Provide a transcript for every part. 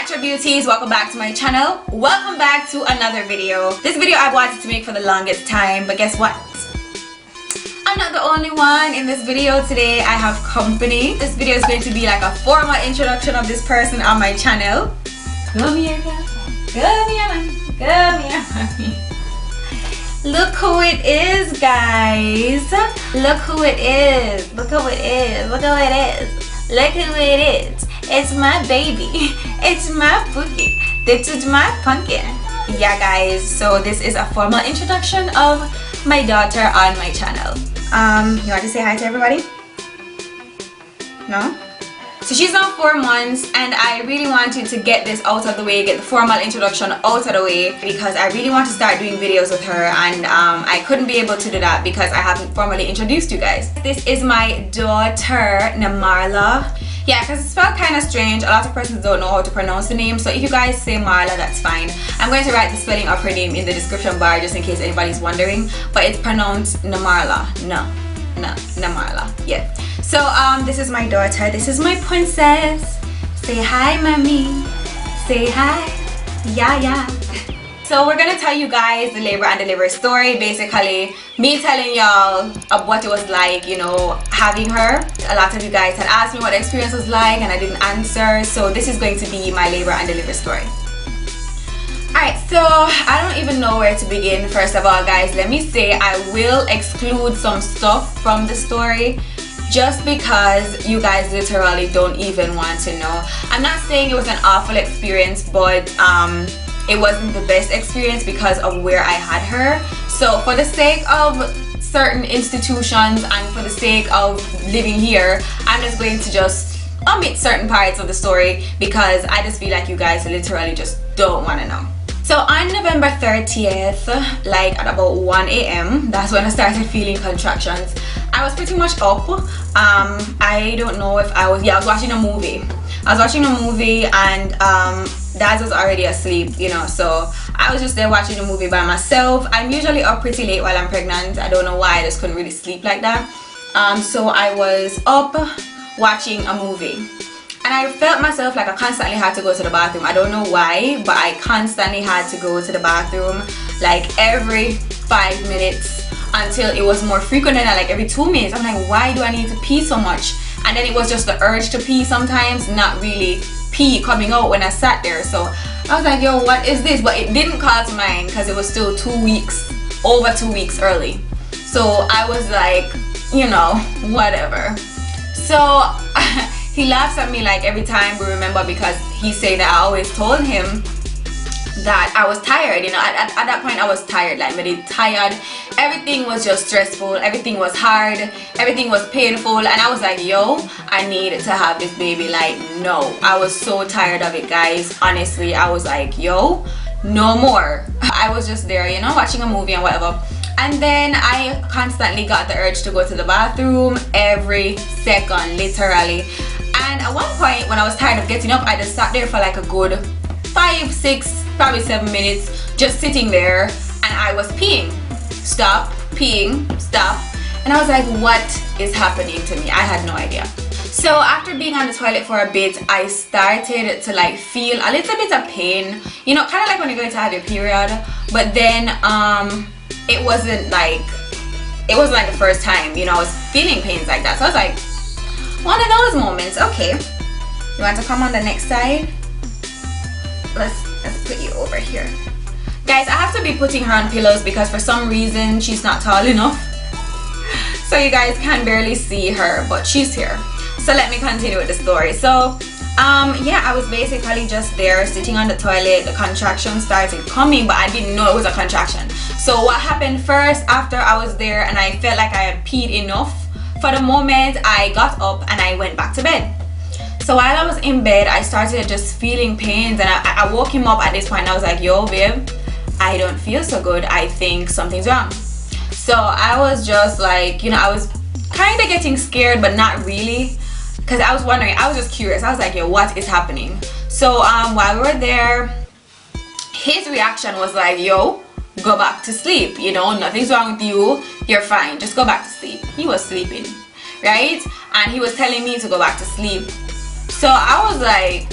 Natural Beauties, welcome back to my channel. Welcome back to another video. This video I've wanted to make for the longest time, but guess what? I'm not the only one in this video today. I have company. This video is going to be like a formal introduction of this person on my channel. Come here, girl. Come here, mommy. Come here, mommy. Look who it is, guys. Look who it is. Look who it is. Look who it is. Look who it is. It's my baby. It's my boogie. This is my pumpkin. Yeah, guys, so this is a formal introduction of my daughter on my channel. You want to say hi to everybody? No? So she's now 4 months, and I really wanted to get this out of the way, get the formal introduction out of the way, because I really want to start doing videos with her, and I couldn't be able to do that because I haven't formally introduced you guys. This is my daughter, N'Marla. Yeah, because it's spelled kind of strange. A lot of persons don't know how to pronounce the name, so if you guys say Marla, that's fine. I'm going to write the spelling of her name in the description bar just in case anybody's wondering, but it's pronounced N'Marla. N'Marla. Yeah. So this is my daughter. This is my princess. Say hi, mommy. Say hi. Yeah. So we're gonna tell you guys the labor and delivery story. Basically, me telling y'all of what it was like, you know, having her. A lot of you guys had asked me what the experience was like, and I didn't answer. So this is going to be my labor and delivery story. Alright, so I don't even know where to begin. First of all, guys, let me say I will exclude some stuff from the story just because you guys literally don't even want to know. I'm not saying it was an awful experience, but it wasn't the best experience because of where I had her. So for the sake of certain institutions and for the sake of living here, I'm just going to just omit certain parts of the story because I just feel like you guys literally just don't want to know. So on November 30th, like at about 1 a.m, that's when I started feeling contractions. I was pretty much up. I don't know if I was watching a movie. I was watching a movie, and Dad was already asleep, you know, so I was just there watching a movie by myself. I'm usually up pretty late while I'm pregnant. I don't know why, I just couldn't really sleep like that. So I was up watching a movie. And I felt myself like I constantly had to go to the bathroom. I don't know why, but I constantly had to go to the bathroom like every 5 minutes until it was more frequent than that, like every 2 minutes. I'm like, why do I need to pee so much? And then it was just the urge to pee sometimes, not really pee coming out when I sat there. So I was like, yo, what is this? But it didn't call to mind because it was still 2 weeks, over 2 weeks early. So I was like, you know, whatever. So he laughs at me like every time we remember because he said that I always told him that I was tired, you know. At that point I was tired, like really tired. Everything was just stressful, everything was hard, everything was painful, and I was like, yo, I need to have this baby. Like, no, I was so tired of it, guys. Honestly, I was like, yo, no more. I was just there, you know, watching a movie and whatever. And then I constantly got the urge to go to the bathroom every second, literally. And at one point when I was tired of getting up, I just sat there for like a good 5, 6, probably 7 minutes, just sitting there, and I was peeing. Stop, peeing, stop. And I was like, what is happening to me? I had no idea. So after being on the toilet for a bit, I started to like feel a little bit of pain, you know, kind of like when you're going to have your period. But then it wasn't like the first time, you know, I was feeling pains like that. So I was like, one of those moments. Okay, you want to come on the next side? Let's put you over here. Guys, I have to be putting her on pillows because for some reason she's not tall enough. So you guys can barely see her, but she's here. So let me continue with the story. So yeah, I was basically just there sitting on the toilet. The contraction started coming, but I didn't know it was a contraction. So what happened first, after I was there and I felt like I had peed enough, for the moment I got up and I went back to bed. So while I was in bed, I started just feeling pains, and I woke him up at this point and I was like, yo babe, I don't feel so good. I think something's wrong. So I was just like, you know, I was kind of getting scared, but not really, because I was wondering, I was just curious. I was like, yo, what is happening? So while we were there, his reaction was like, yo, go back to sleep, you know, nothing's wrong with you, you're fine, just go back to sleep. He was sleeping, right? And he was telling me to go back to sleep. So I was like,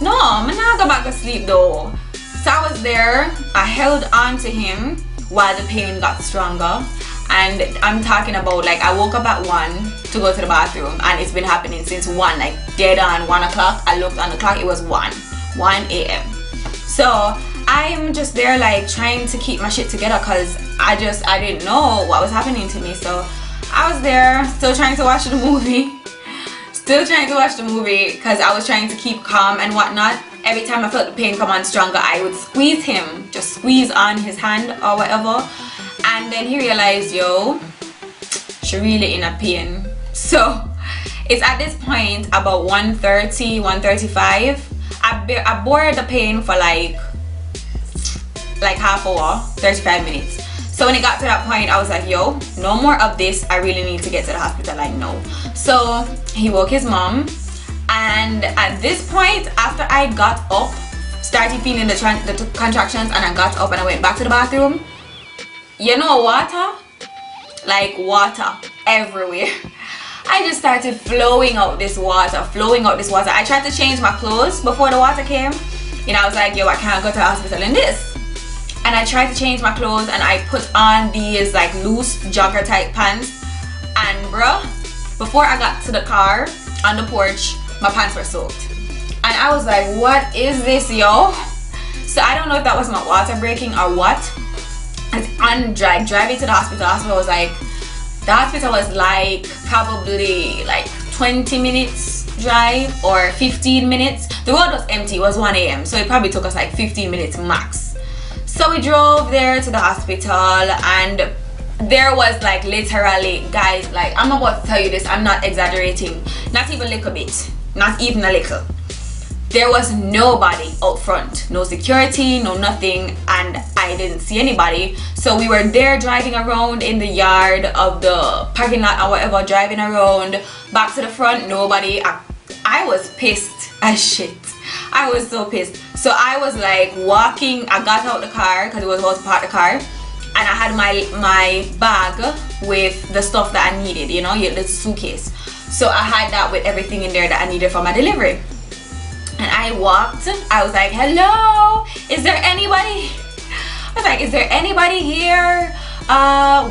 no, I'm not go back to sleep though. So I was there, I held on to him while the pain got stronger. And I'm talking about, like, I woke up at 1 to go to the bathroom, and it's been happening since 1, like dead on 1 o'clock. I looked on the clock, it was 1 a.m. So I'm just there like trying to keep my shit together, because I didn't know what was happening to me. So I was there still trying to watch the movie because I was trying to keep calm and whatnot. Every time I felt the pain come on stronger, I would squeeze him, just squeeze on his hand or whatever. And then he realized, yo, she really in a pain. So it's at this point about 1:30, 1:35. I bore the pain for like half hour, 35 minutes. So when it got to that point, I was like, yo, no more of this. I really need to get to the hospital, I know. So he woke his mom. And at this point, after I got up, started feeling the contractions, and I got up and I went back to the bathroom, you know, water, like water everywhere. I just started flowing out this water. I tried to change my clothes before the water came. You know, I was like, yo, I can't go to the hospital in this. And I tried to change my clothes, and I put on these like loose jogger type pants. And bruh, before I got to the car on the porch, my pants were soaked. And I was like, what is this, yo? So I don't know if that was my water breaking or what. And driving to the hospital was like, the hospital was like probably like 20 minutes drive or 15 minutes. The road was empty, it was 1 a.m. so it probably took us like 15 minutes max. So we drove there to the hospital, and there was like literally, guys, like I'm about to tell you this, I'm not exaggerating, not even a little bit, not even a little. There was nobody out front, no security, no nothing, and I didn't see anybody. So we were there driving around in the yard of the parking lot or whatever, driving around, back to the front, nobody. I was pissed as shit. I was so pissed. So I was like walking, I got out the car because it was about to park the car, and I had my bag with the stuff that I needed, you know, the suitcase. So I had that with everything in there that I needed for my delivery. And I walked, I was like, hello, is there anybody? I was like, is there anybody here?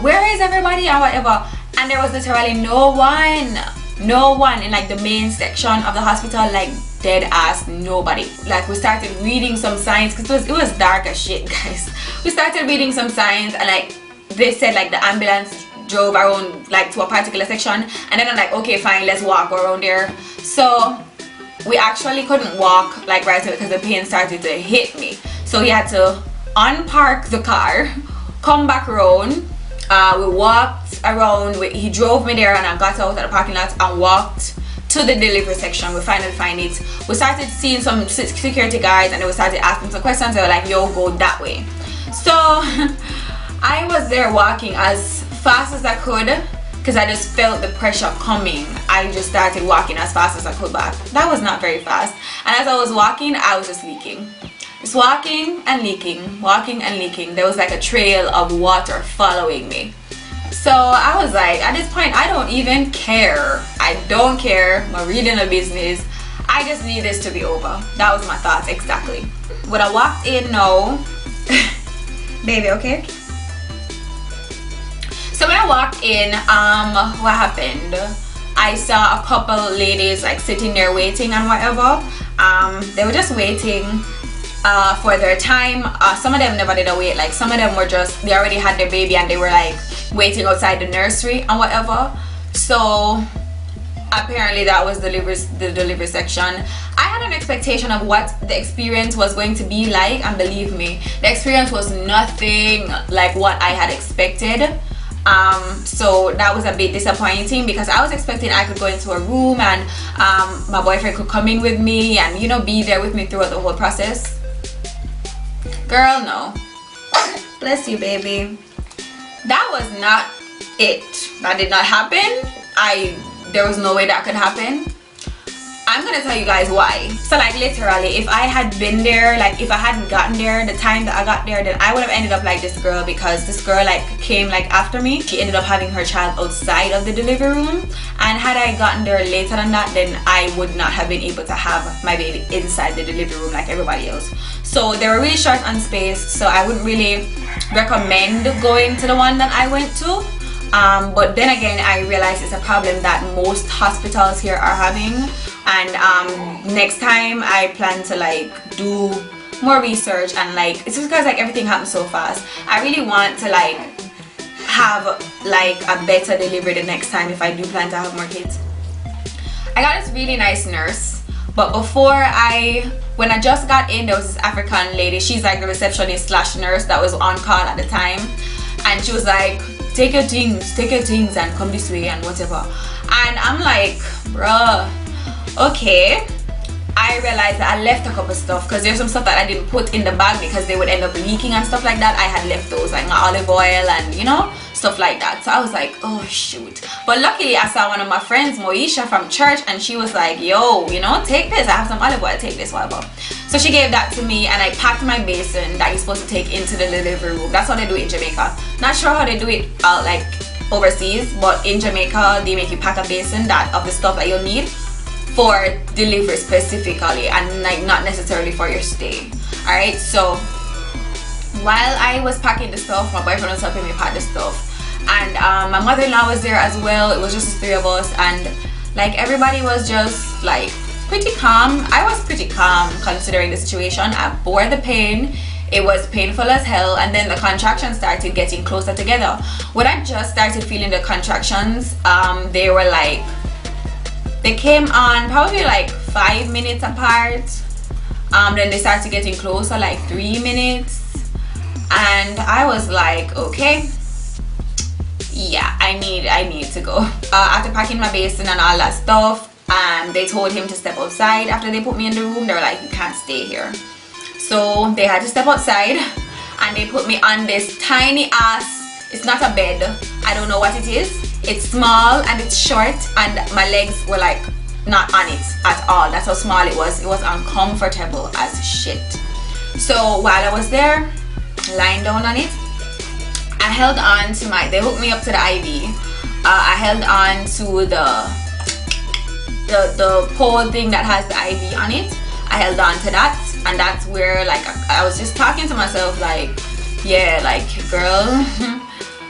Where is everybody or whatever? And there was literally no one in like the main section of the hospital, like dead ass nobody. Like we started reading some signs, because it was dark as shit, guys. We started reading some signs, and like they said like the ambulance drove around like to a particular section, and then I'm like, okay fine, let's walk around there. So we actually couldn't walk like right away because the pain started to hit me. So we had to unpark the car, come back around. We walked around, he drove me there, and I got out of the parking lot and walked to the delivery section. We finally find it. We started seeing some security guards, and they started asking some questions. They were like, yo, go that way. So I was there walking as fast as I could, because I just felt the pressure coming. I just started walking as fast as I could back. That was not very fast. And as I was walking, I was just leaking. Just walking and leaking, walking and leaking. There was like a trail of water following me. So I was like, at this point, I don't even care. I don't care. I'm reading a business. I just need this to be over. That was my thoughts exactly. When I walked in now, baby, okay? So when I walked in, what happened? I saw a couple ladies like sitting there waiting and whatever. They were just waiting for their time. Some of them never did a wait. Like some of them were just, they already had their baby and they were like waiting outside the nursery and whatever. So apparently that was the delivery section. I had an expectation of what the experience was going to be like, and believe me, the experience was nothing like what I had expected. So that was a bit disappointing, because I was expecting I could go into a room and my boyfriend could come in with me and, you know, be there with me throughout the whole process. Girl, no. Bless you, baby. That was not it. That did not happen. There was no way that could happen. I'm gonna tell you guys why. So like literally, if I had been there, like if I hadn't gotten there the time that I got there, then I would have ended up like this girl, because this girl like came like after me. She ended up having her child outside of the delivery room, and had I gotten there later than that, then I would not have been able to have my baby inside the delivery room like everybody else. So they were really short on space, so I wouldn't really recommend going to the one that I went to. But then again, I realized it's a problem that most hospitals here are having, and next time I plan to like do more research, and like it's just because like everything happens so fast. I really want to like have like a better delivery the next time if I do plan to have more kids. I got this really nice nurse, but when I just got in, there was this African lady. She's like the receptionist slash nurse that was on call at the time, and she was like, take your things and come this way and whatever. And I'm like, bruh, okay. I realized that I left a couple stuff, because there's some stuff that I didn't put in the bag because they would end up leaking and stuff like that. I had left those, like my olive oil and you know, stuff like that. So I was like, oh shoot. But luckily I saw one of my friends, Moisha from church, and she was like, yo, you know, take this, I have some olive oil, take this, whatever. So she gave that to me, and I packed my basin that you're supposed to take into the delivery room. That's how they do it in Jamaica. Not sure how they do it like overseas, but in Jamaica they make you pack a basin that of the stuff that you'll need for delivery specifically, and like not necessarily for your stay. Alright, so while I was packing the stuff, my boyfriend was helping me pack the stuff, and my mother-in-law was there as well. It was just the three of us, and like everybody was just like pretty calm. I was pretty calm considering the situation. I bore the pain. It was painful as hell, and then the contractions started getting closer together. When I just started feeling the contractions, they were like, they came on probably like 5 minutes apart. Then they started getting closer, like 3 minutes, and I was like, okay, yeah, I need to go. After packing my basin and all that stuff, they told him to step outside. After they put me in the room, they were like, you can't stay here. So they had to step outside, and they put me on this tiny ass, it's not a bed, I don't know what it is. It's small and it's short, and my legs were like not on it at all. That's how small it was. It was uncomfortable as shit. So while I was there lying down on it, I held on to they hooked me up to the IV. I held on to the pole thing that has the IV on it. I held on to that, and that's where like I was just talking to myself like, yeah, like girl.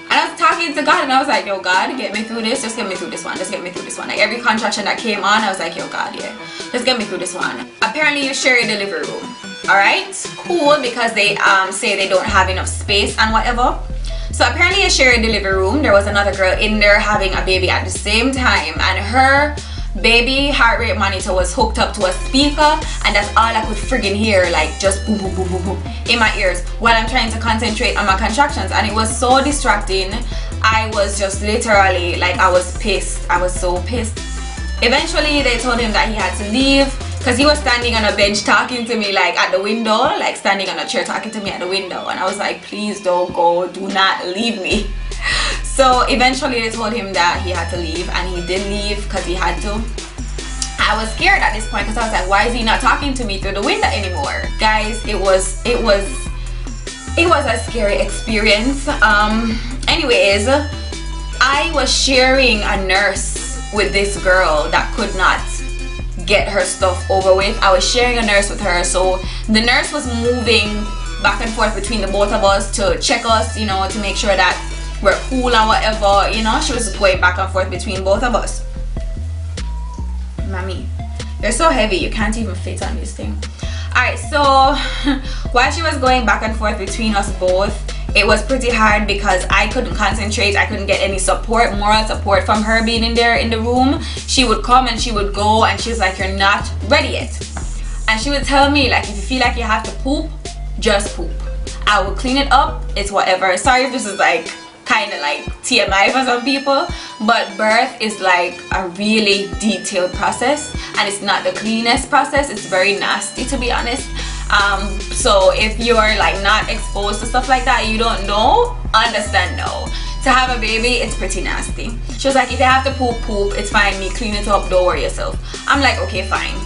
And I was talking to God, and I was like, yo God, get me through this, just get me through this one, just get me through this one. Like every contraction that came on, I was like, yo God, yeah, just get me through this one. Apparently you share a delivery room. Alright, cool, because they say they don't have enough space and whatever. So apparently you share a delivery room. There was another girl in there having a baby at the same time, and her baby heart rate monitor was hooked up to a speaker, and that's all I could friggin' hear, like just boom boom boom boom boom in my ears while I'm trying to concentrate on my contractions, and it was so distracting. I was just literally like, I was pissed. I was so pissed. Eventually they told him that he had to leave, because he was standing on a bench talking to me like at the window, like standing on a chair talking to me at the window, and I was like, please don't go, do not leave me. So eventually they told him that he had to leave, and he did leave because he had to. I was scared at this point, because I was like, why is he not talking to me through the window anymore? Guys, it was a scary experience. Anyways, I was sharing a nurse with this girl that could not get her stuff over with. I was sharing a nurse with her, so the nurse was moving back and forth between the both of us to check us, you know, to make sure that we're cool and whatever, you know. She was going back and forth between both of us. Mommy, you're so heavy, you can't even fit on this thing. Alright, so while she was going back and forth between us both, it was pretty hard because I couldn't concentrate. I couldn't get any support, moral support from her being in there in the room. She would come and she would go, and she's like, you're not ready yet. And she would tell me like, if you feel like you have to poop, just poop. I will clean it up, it's whatever. Sorry if this is like kind of like TMI for some people, but birth is like a really detailed process, and it's not the cleanest process. It's very nasty, to be honest. So if you're like not exposed to stuff like that, you don't know, understand, no. to have a baby, it's pretty nasty. She was like, if you have to poop, it's fine, me clean it up, don't worry yourself. I'm like, okay, fine.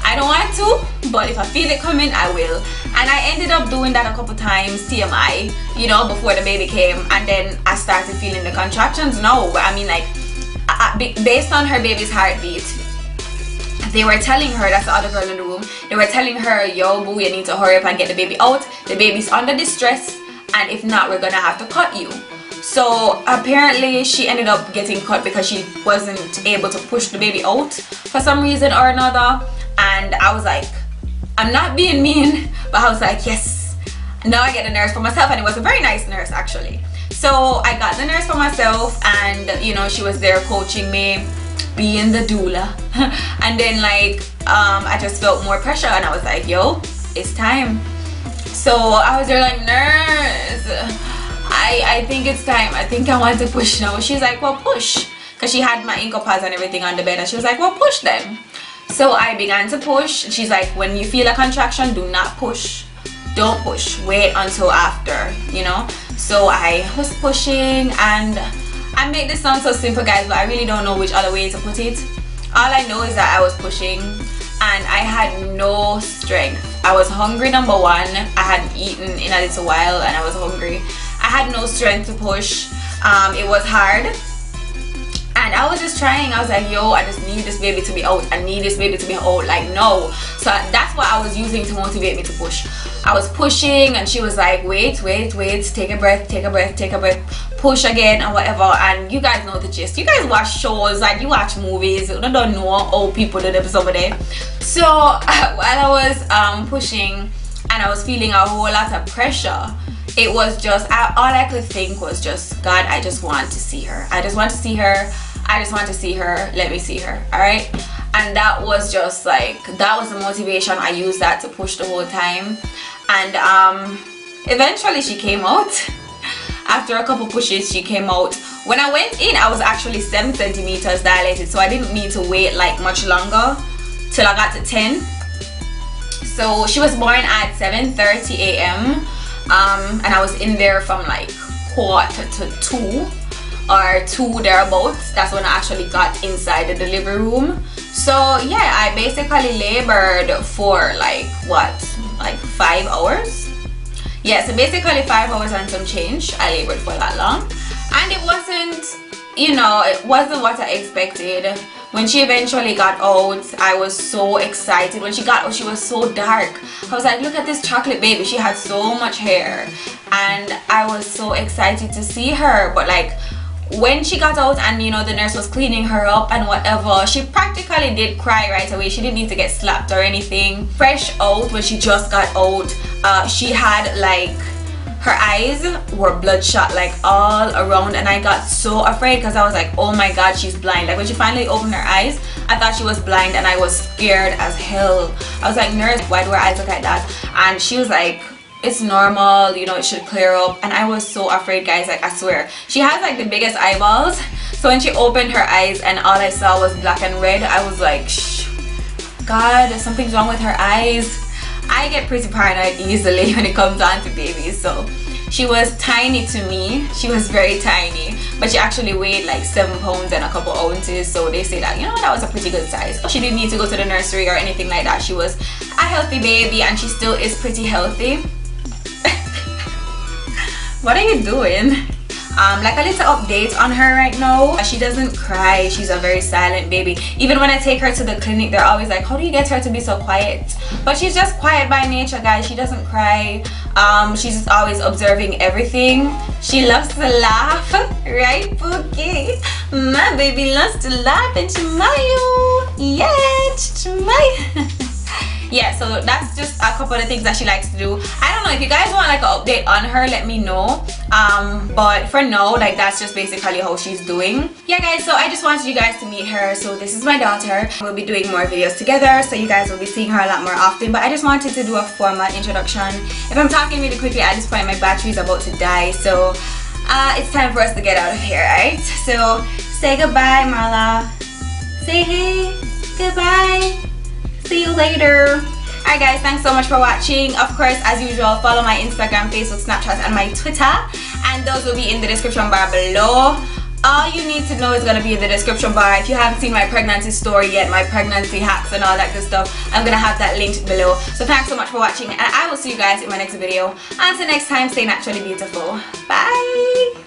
I don't want to, but if I feel it coming, I will. And I ended up doing that a couple times, TMI, you know, before the baby came. And then I started feeling the contractions. No, I mean, like, based on her baby's heartbeat, they were telling her, that's the other girl in the room, they were telling her, yo boo, you need to hurry up and get the baby out. The baby's under distress, and if not, we're gonna have to cut you. So apparently she ended up getting cut because she wasn't able to push the baby out for some reason or another. And I was like, I'm not being mean, but I was like, yes, now I get a nurse for myself. And it was a very nice nurse actually. So I got the nurse for myself, and you know, she was there coaching me, being the doula. And then like I just felt more pressure, and I was like, yo, it's time. So I was there like, nurse, I think it's time. I think I want to push now. She's like, well, push, because she had my ankle pads and everything on the bed, and she was like, well, push then. So I began to push. She's like, when you feel a contraction, do not push, don't push, wait until after, you know. So I was pushing, and I make this sound so simple, guys, but I really don't know which other way to put it. All I know is that I was pushing and I had no strength. I was hungry, number one. I hadn't eaten in a little while and I was hungry. I had no strength to push. It was hard, and I was just trying. I was like, yo, I just need this baby to be out. I need this baby to be out. Like, no. So that's what I was using to motivate me to push. I was pushing, and she was like, wait, take a breath, push again, and whatever. And you guys know the gist. You guys watch shows, like you watch movies, you don't know old people do them somebody. So while I was pushing and I was feeling a whole lot of pressure, it was just, all I could think was just, God, I just want to see her. I just want to see her. I just want to see her. Let me see her. All right. And that was just like, that was the motivation. I used that to push the whole time. And eventually she came out. After a couple pushes, she came out. When I went in, I was actually 7 centimeters dilated, so I didn't need to wait like much longer till I got to 10. So she was born at 7:30 a.m. And I was in there from like 1:45 to 2 or 2 thereabouts. That's when I actually got inside the delivery room. So yeah, I basically labored for like what, like 5 hours. Yeah, so basically 5 hours and some change. I labored for that long, and it wasn't, you know, it wasn't what I expected. When she eventually got out, I was so excited. When she got out, she was so dark. I was like, look at this chocolate baby. She had so much hair, and I was so excited to see her. But like, when she got out and, you know, the nurse was cleaning her up and whatever, she practically did cry right away. She didn't need to get slapped or anything. Fresh out, when she just got out, she had like, her eyes were bloodshot like all around, and I got so afraid because I was like, oh my God, she's blind. Like when she finally opened her eyes, I thought she was blind, and I was scared as hell. I was like, nurse, why do her eyes look like that? And she was like, it's normal, you know, it should clear up. And I was so afraid, guys. Like, I swear, she has like the biggest eyeballs. So when she opened her eyes and all I saw was black and red, I was like, shh, God, something's wrong with her eyes. I get pretty paranoid easily when it comes down to babies. So she was tiny to me. She was very tiny, but she actually weighed like 7 pounds and a couple ounces. So they say that, you know, that was a pretty good size. She didn't need to go to the nursery or anything like that. She was a healthy baby, and she still is pretty healthy. What are you doing? Like a little update on her right now. She doesn't cry. She's a very silent baby. Even when I take her to the clinic, they're always like, how do you get her to be so quiet? But she's just quiet by nature, guys. She doesn't cry. She's just always observing everything. She loves to laugh, right, Pookie? My baby loves to laugh and smile. Yeah, smile. Yeah, so that's just a couple of things that she likes to do. I don't know, if you guys want like an update on her, let me know. But for now, like, that's just basically how she's doing. Yeah, guys, so I just wanted you guys to meet her. So this is my daughter. We'll be doing more videos together, so you guys will be seeing her a lot more often. But I just wanted to do a formal introduction. If I'm talking really quickly, at this point my battery is about to die, so it's time for us to get out of here, alright? So say goodbye, Marla. Say hey, goodbye. See you later. Alright guys, thanks so much for watching. Of course, as usual, follow my Instagram, Facebook, Snapchat, and my Twitter. and those will be in the description bar below. All you need to know is going to be in the description bar. If you haven't seen my pregnancy story yet, my pregnancy hacks and all that good stuff, I'm going to have that linked below. So thanks so much for watching, and I will see you guys in my next video. Until next time, stay naturally beautiful. Bye.